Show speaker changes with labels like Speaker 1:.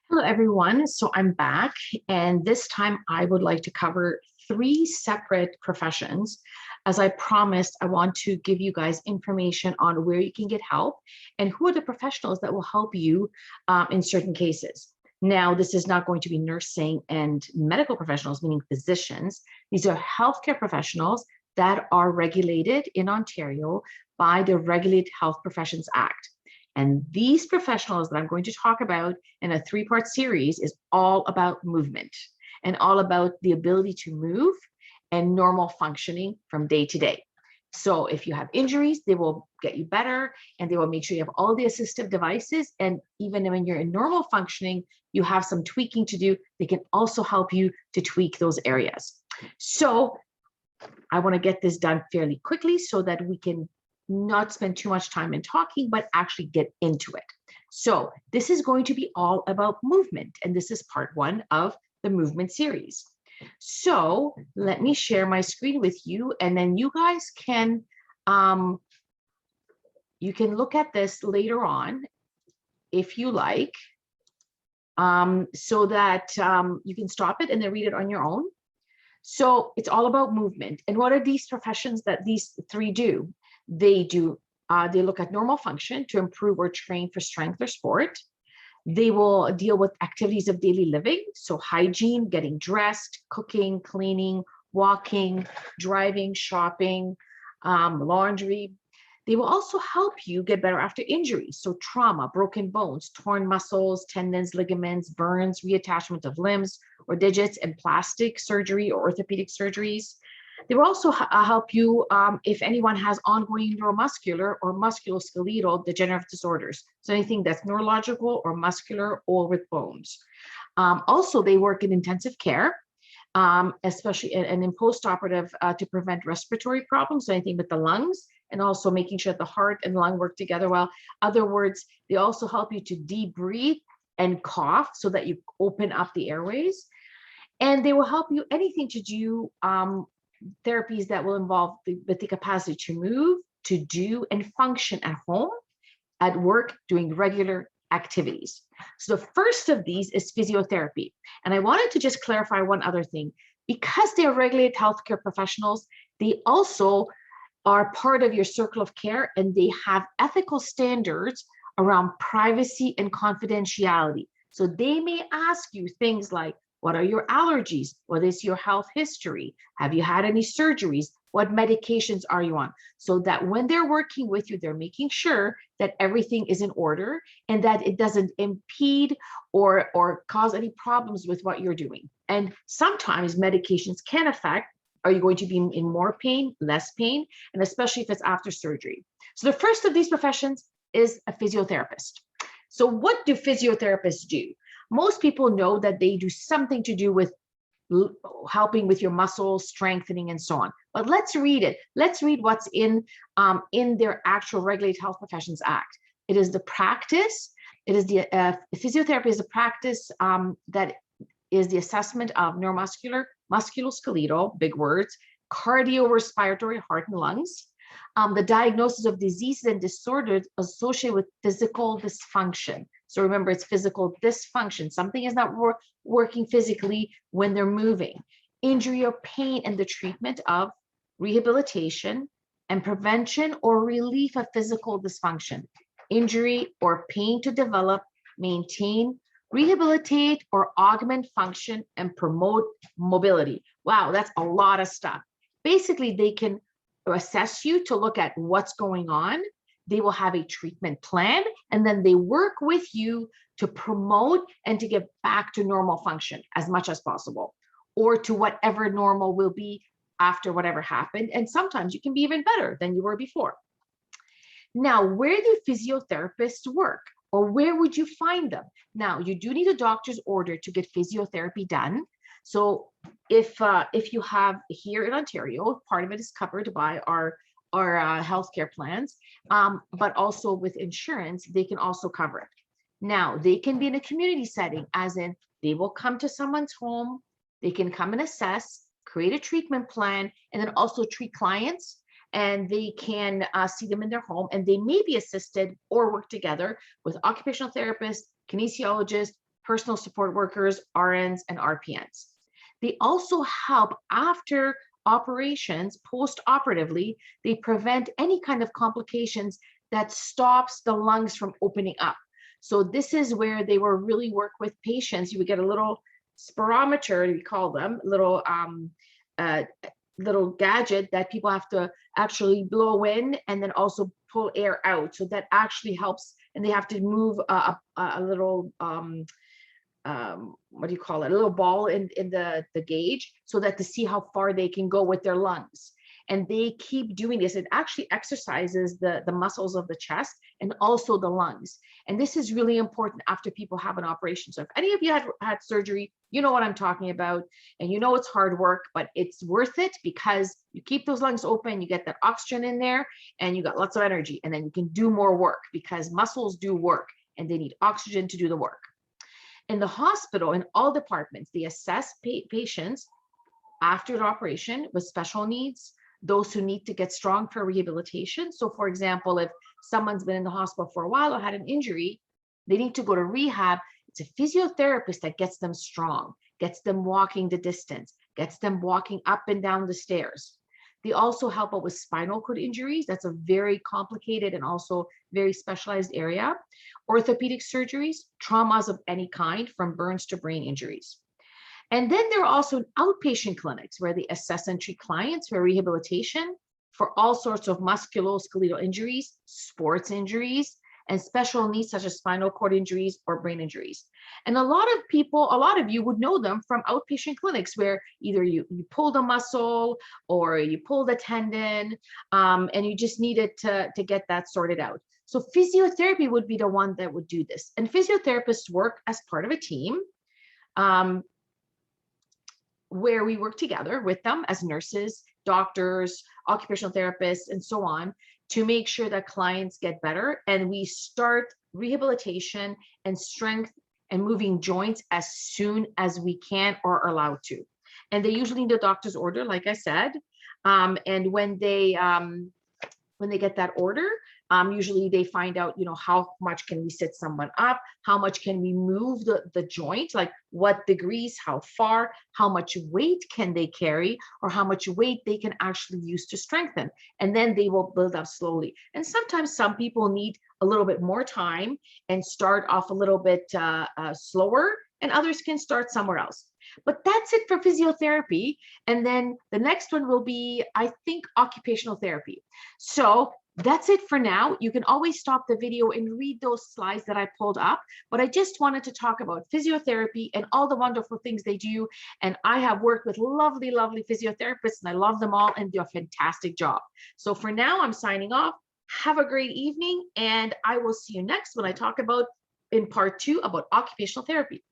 Speaker 1: Hello, everyone. So I'm back, and this time I would like to cover three separate professions. As I promised, I want to give you guys information on where you can get help and who are the professionals that will help you in certain cases. Now, this is not going to be nursing and medical professionals, meaning physicians. These are healthcare professionals that are regulated in Ontario by the Regulated Health Professions Act. And these professionals that I'm going to talk about in a three-part series is all about movement and all about the ability to move and normal functioning from day to day. So if you have injuries, they will get you better and they will make sure you have all the assistive devices. And even when you're in normal functioning, you have some tweaking to do. They can also help you to tweak those areas. So I want to get this done fairly quickly so that we can not spend too much time in talking, but actually get into it. So this is going to be all about movement, and this is part one of the movement series. So let me share my screen with you, and then you guys can you can look at this later on if you like, so that you can stop it and then read it on your own. So it's all about movement. And what are these professions that these three do? They look at normal function to improve or train for strength or sport. They will deal with activities of daily living. So hygiene, getting dressed, cooking, cleaning, walking, driving, shopping, laundry. They will also help you get better after injuries. So trauma, broken bones, torn muscles, tendons, ligaments, burns, reattachment of limbs or digits, and plastic surgery or orthopedic surgeries. They will also help you if anyone has ongoing neuromuscular or musculoskeletal degenerative disorders. So anything that's neurological or muscular or with bones. Also, they work in intensive care, especially and in post-operative to prevent respiratory problems, so anything with the lungs, and also making sure the heart and lung work together well. Other words, they also help you to deep-breathe and cough so that you open up the airways. And they will help you anything to do therapies that will involve with the capacity to move, to do, and function at home, at work, doing regular activities. So the first of these is physiotherapy. And I wanted to just clarify one other thing. Because they're regulated healthcare professionals, they also are part of your circle of care, and they have ethical standards around privacy and confidentiality. So they may ask you things like, what are your allergies? What is your health history? Have you had any surgeries? What medications are you on? So that when they're working with you, they're making sure that everything is in order and that it doesn't impede or cause any problems with what you're doing. And sometimes medications can affect, are you going to be in more pain, less pain, and especially if it's after surgery. So the first of these professions is a physiotherapist. So what do physiotherapists do? Most people know that they do something to do with helping with your muscles, strengthening, and so on. But let's read it. Let's read what's in their actual Regulated Health Professions Act. It is the practice. It is the physiotherapy is a practice that is the assessment of neuromuscular, musculoskeletal, big words, cardiorespiratory, heart and lungs, the diagnosis of diseases and disorders associated with physical dysfunction. So remember, it's physical dysfunction. Something is not working physically when they're moving. Injury or pain, and the treatment of, rehabilitation and prevention or relief of physical dysfunction. Injury or pain to develop, maintain, rehabilitate or augment function, and promote mobility. Wow, that's a lot of stuff. Basically, they can assess you to look at what's going on. They will have a treatment plan, and then they work with you to promote and to get back to normal function as much as possible, or to whatever normal will be after whatever happened. And sometimes you can be even better than you were before. Now, where do physiotherapists work, or where would you find them? Now, you do need a doctor's order to get physiotherapy done. So if you have here in Ontario, part of it is covered by our healthcare plans, but also with insurance, they can also cover it. Now, they can be in a community setting, as in they will come to someone's home, they can come and assess, create a treatment plan, and then also treat clients, and they can see them in their home, and they may be assisted or work together with occupational therapists, kinesiologists, personal support workers, RNs, and RPNs. They also help after operations, post-operatively. They prevent any kind of complications that stops the lungs from opening up. So this is where they will really work with patients. You would get a little spirometer, we call them, little gadget that people have to actually blow in and then also pull air out. So that actually helps, and they have to move a little what do you call it, a little ball in the gauge, so that to see how far they can go with their lungs. And they keep doing this. It actually exercises the muscles of the chest and also the lungs. And this is really important after people have an operation. So if any of you had surgery, you know what I'm talking about, and you know it's hard work, but it's worth it because you keep those lungs open, you get that oxygen in there, and you got lots of energy, and then you can do more work because muscles do work and they need oxygen to do the work. In the hospital, in all departments, they assess patients after an operation with special needs, those who need to get strong for rehabilitation. So for example, if someone's been in the hospital for a while or had an injury, they need to go to rehab. It's a physiotherapist that gets them strong, gets them walking the distance, gets them walking up and down the stairs. They also help out with spinal cord injuries. That's a very complicated and also very specialized area. Orthopedic surgeries, traumas of any kind, from burns to brain injuries. And then there are also outpatient clinics where they assess and treat clients for rehabilitation for all sorts of musculoskeletal injuries, sports injuries, and special needs such as spinal cord injuries or brain injuries. And a lot of you would know them from outpatient clinics where either you pull the muscle or you pull the tendon, and you just needed to get that sorted out. So physiotherapy would be the one that would do this. And physiotherapists work as part of a team, where we work together with them as nurses, doctors, occupational therapists, and so on, to make sure that clients get better. And we start rehabilitation and strength and moving joints as soon as we can or are allowed to. And they usually need a doctor's order, like I said. And when they get that order, usually they find out, how much can we sit someone up, how much can we move the joint, like what degrees, how far, how much weight can they carry, or how much weight they can actually use to strengthen. And then they will build up slowly. And sometimes some people need a little bit more time and start off a little bit slower, and others can start somewhere else. But that's it for physiotherapy. And then the next one will be, I think, occupational therapy. So that's it for now. You can always stop the video and read those slides that I pulled up, but I just wanted to talk about physiotherapy and all the wonderful things they do. And I have worked with lovely, lovely physiotherapists, and I love them all and do a fantastic job. So for now, I'm signing off. Have a great evening, and I will see you next when I talk about, in part 2, about occupational therapy.